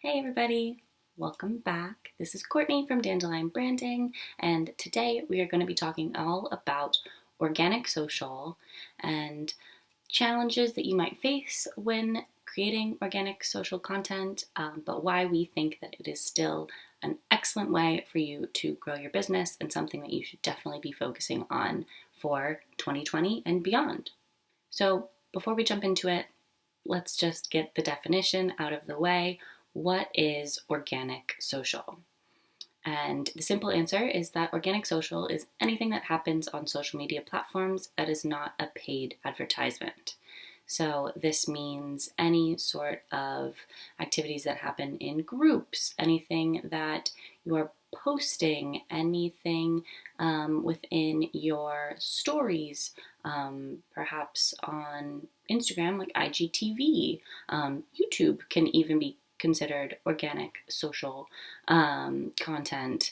Hey everybody, welcome back. This is Courtney from Dandelion Branding, and today we are going to be talking all about organic social and challenges that you might face when creating organic social content, but why we think that it is still an excellent way for you to grow your business and something that you should definitely be focusing on for 2020 and beyond. So before we jump into it, let's just get the definition out of the way. What is organic social? And the simple answer is that organic social is anything that happens on social media platforms that is not a paid advertisement. So this means any sort of activities that happen in groups, anything that you are posting, anything within your stories, perhaps on Instagram, like IGTV. YouTube can even be considered organic social content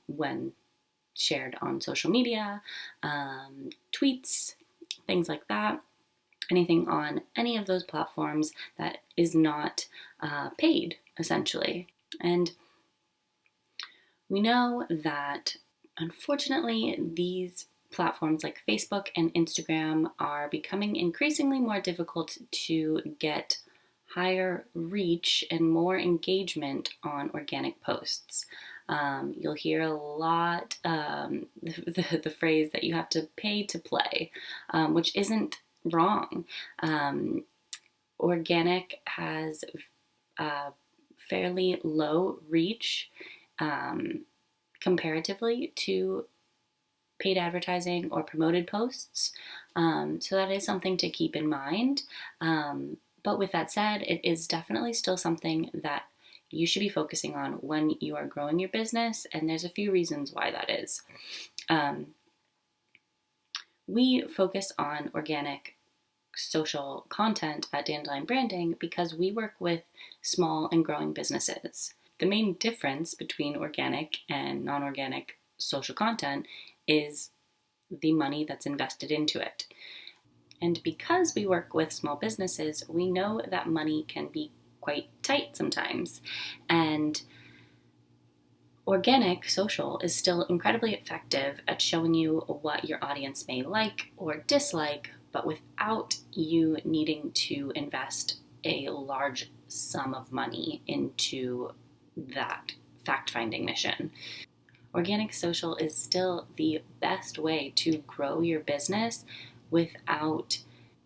when shared on social media, tweets, things like that. Anything on any of those platforms that is not paid, essentially. And we know that, unfortunately, these platforms like Facebook and Instagram are becoming increasingly more difficult to get higher reach and more engagement on organic posts. You'll hear a lot the phrase that you have to pay to play, which isn't wrong. Organic has fairly low reach comparatively to paid advertising or promoted posts. So that is something to keep in mind. But with that said, it is definitely still something that you should be focusing on when you are growing your business, and there's a few reasons why that is. We focus on organic social content at Dandelion Branding because we work with small and growing businesses. The main difference between organic and non-organic social content is the money that's invested into it. And because we work with small businesses, we know that money can be quite tight sometimes. And organic social is still incredibly effective at showing you what your audience may like or dislike, but without you needing to invest a large sum of money into that fact-finding mission. Organic social is still the best way to grow your business without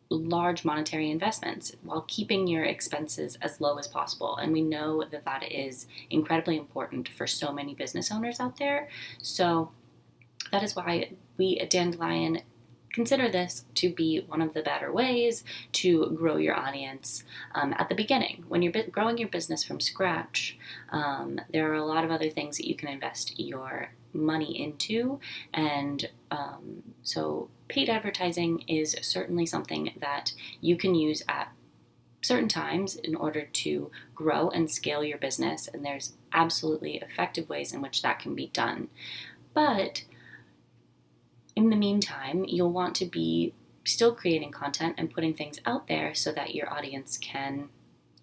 large monetary investments while keeping your expenses as low as possible. And we know that that is incredibly important for so many business owners out there. So that is why we at Dandelion consider this to be one of the better ways to grow your audience at the beginning. When you're growing your business from scratch, there are a lot of other things that you can invest your money into. And so paid advertising is certainly something that you can use at certain times in order to grow and scale your business. And there's absolutely effective ways in which that can be done. But in the meantime, you'll want to be still creating content and putting things out there so that your audience can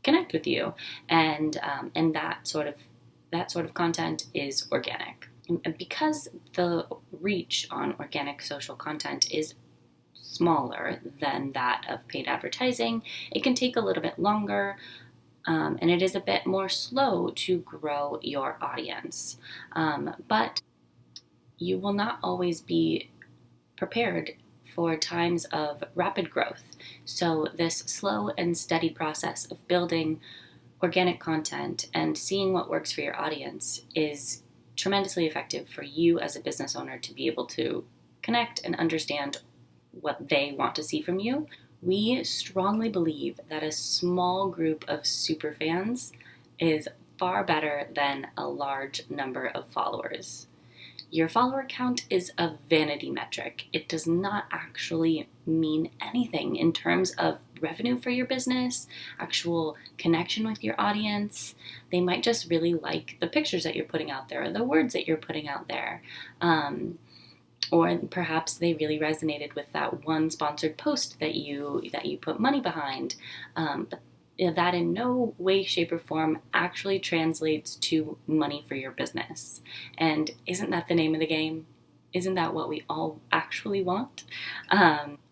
connect with you, and that sort of content is organic. And because the reach on organic social content is smaller than that of paid advertising, it can take a little bit longer. And it is a bit more slow to grow your audience. But you will not always be prepared for times of rapid growth. So this slow and steady process of building organic content and seeing what works for your audience is tremendously effective for you as a business owner to be able to connect and understand what they want to see from you. We strongly believe that a small group of super fans is far better than a large number of followers. Your follower count is a vanity metric. It does not actually mean anything in terms of revenue for your business, actual connection with your audience. They might just really like the pictures that you're putting out there or the words that you're putting out there. Or perhaps they really resonated with that one sponsored post that you put money behind. But that in no way, shape, or form actually translates to money for your business. And isn't that the name of the game? Isn't that what we all actually want?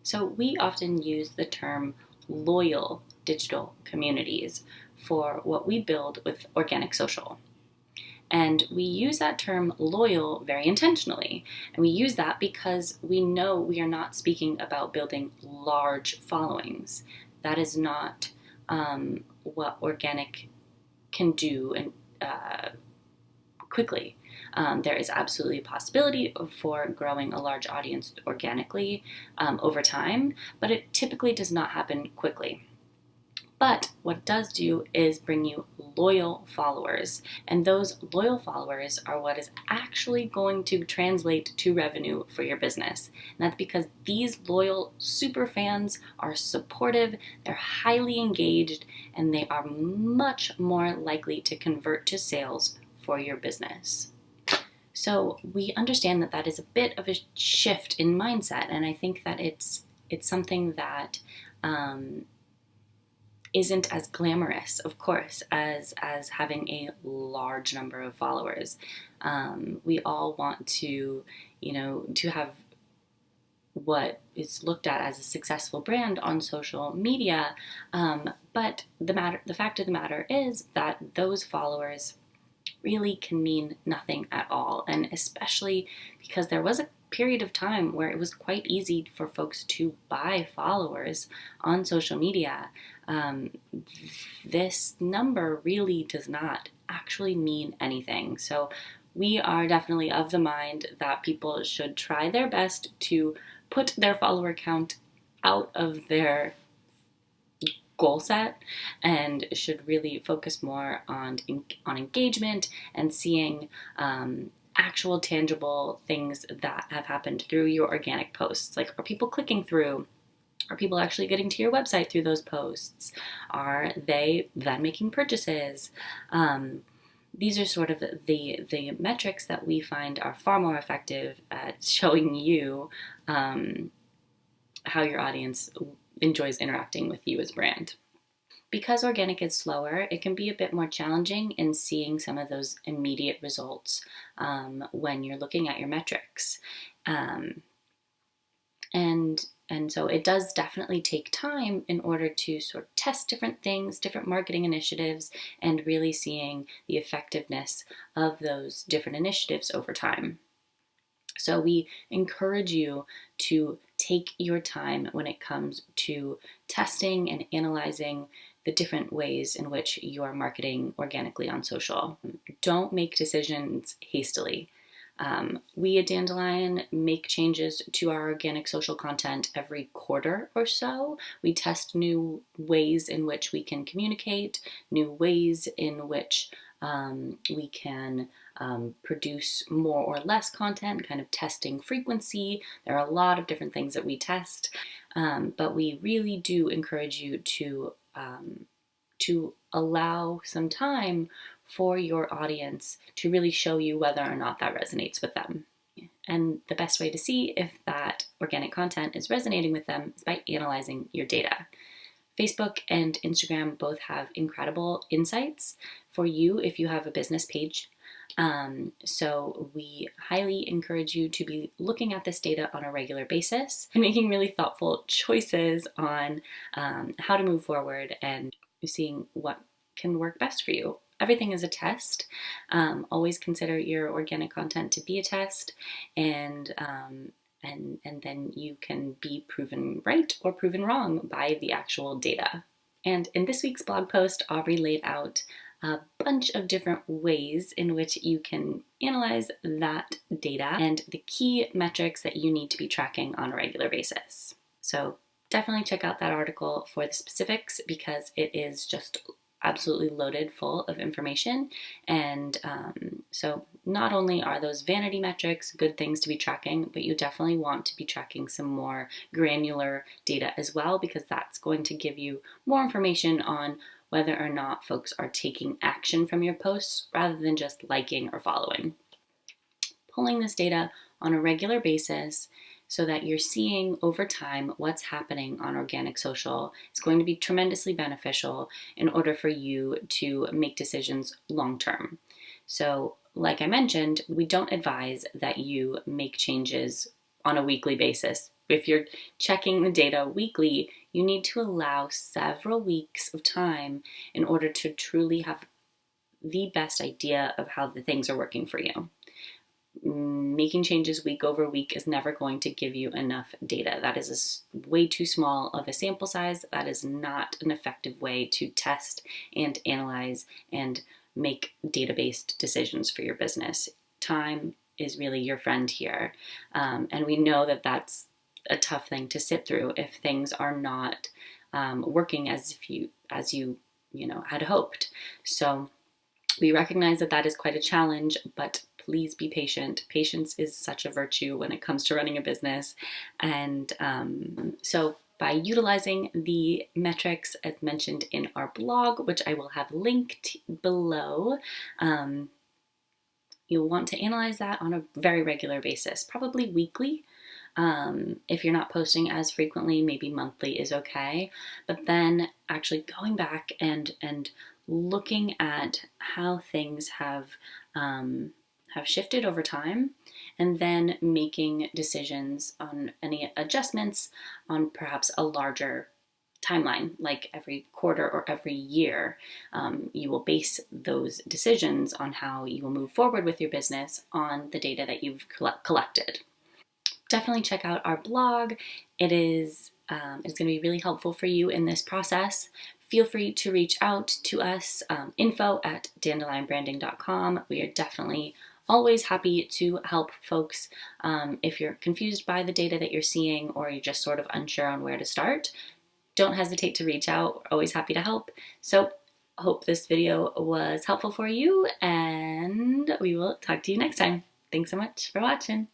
So we often use the term loyal digital communities for what we build with organic social. And we use that term loyal very intentionally. And we use that because we know we are not speaking about building large followings. That is not what organic can do and quickly. There is absolutely a possibility for growing a large audience organically over time, but it typically does not happen quickly. But what it does do is bring you loyal followers. And those loyal followers are what is actually going to translate to revenue for your business. And that's because these loyal super fans are supportive, they're highly engaged, and they are much more likely to convert to sales for your business. So we understand that that is a bit of a shift in mindset. And I think that it's something that isn't as glamorous, of course, as having a large number of followers. We all want to have what is looked at as a successful brand on social media. But the fact of the matter is that those followers really can mean nothing at all. And especially because there was a period of time where it was quite easy for folks to buy followers on social media. This number really does not actually mean anything. So we are definitely of the mind that people should try their best to put their follower count out of their goal set and should really focus more on engagement and seeing actual tangible things that have happened through your organic posts. Like, are people clicking through? Are people actually getting to your website through those posts? Are they then making purchases? These are sort of the metrics that we find are far more effective at showing you how your audience enjoys interacting with you as a brand. Because organic is slower, it can be a bit more challenging in seeing some of those immediate results when you're looking at your metrics. And so it does definitely take time in order to sort of test different things, different marketing initiatives, and really seeing the effectiveness of those different initiatives over time. So we encourage you to take your time when it comes to testing and analyzing the different ways in which you are marketing organically on social. Don't make decisions hastily. We at Dandelion make changes to our organic social content every quarter or so. We test new ways in which we can communicate, new ways in which we can produce more or less content, kind of testing frequency. There are a lot of different things that we test, but we really do encourage you to allow some time for your audience to really show you whether or not that resonates with them. And the best way to see if that organic content is resonating with them is by analyzing your data. Facebook and Instagram both have incredible insights for you if you have a business page. So we highly encourage you to be looking at this data on a regular basis and making really thoughtful choices on how to move forward and seeing what can work best for you. Everything is a test. Always consider your organic content to be a test, and then you can be proven right or proven wrong by the actual data. And in this week's blog post, Aubrey laid out a bunch of different ways in which you can analyze that data and the key metrics that you need to be tracking on a regular basis. So definitely check out that article for the specifics because it is just absolutely loaded full of information. And so not only are those vanity metrics good things to be tracking, but you definitely want to be tracking some more granular data as well, because that's going to give you more information on whether or not folks are taking action from your posts rather than just liking or following. Pulling this data on a regular basis so that you're seeing over time what's happening on organic social. Is going to be tremendously beneficial in order for you to make decisions long term. So, like I mentioned, we don't advise that you make changes on a weekly basis. If you're checking the data weekly, you need to allow several weeks of time in order to truly have the best idea of how the things are working for you. Making changes week over week is never going to give you enough data. That is way too small of a sample size. That is not an effective way to test and analyze and make data-based decisions for your business. Time is really your friend here. And we know that that's a tough thing to sit through if things are not working as you had hoped. So we recognize that that is quite a challenge, but please be patient. Patience is such a virtue when it comes to running a business. And so by utilizing the metrics as mentioned in our blog, which I will have linked below, you'll want to analyze that on a very regular basis, probably weekly. If you're not posting as frequently, maybe monthly is okay. But then actually going back and looking at how things have shifted over time, and then making decisions on any adjustments on perhaps a larger timeline, like every quarter or every year. You will base those decisions on how you will move forward with your business on the data that you've collected. Definitely check out our blog. It's going to be really helpful for you in this process. Feel free to reach out to us, info@dandelionbranding.com. We are definitely always happy to help folks. If you're confused by the data that you're seeing, or you're just sort of unsure on where to start, don't hesitate to reach out. We're always happy to help. So I hope this video was helpful for you, and we will talk to you next time. Thanks so much for watching.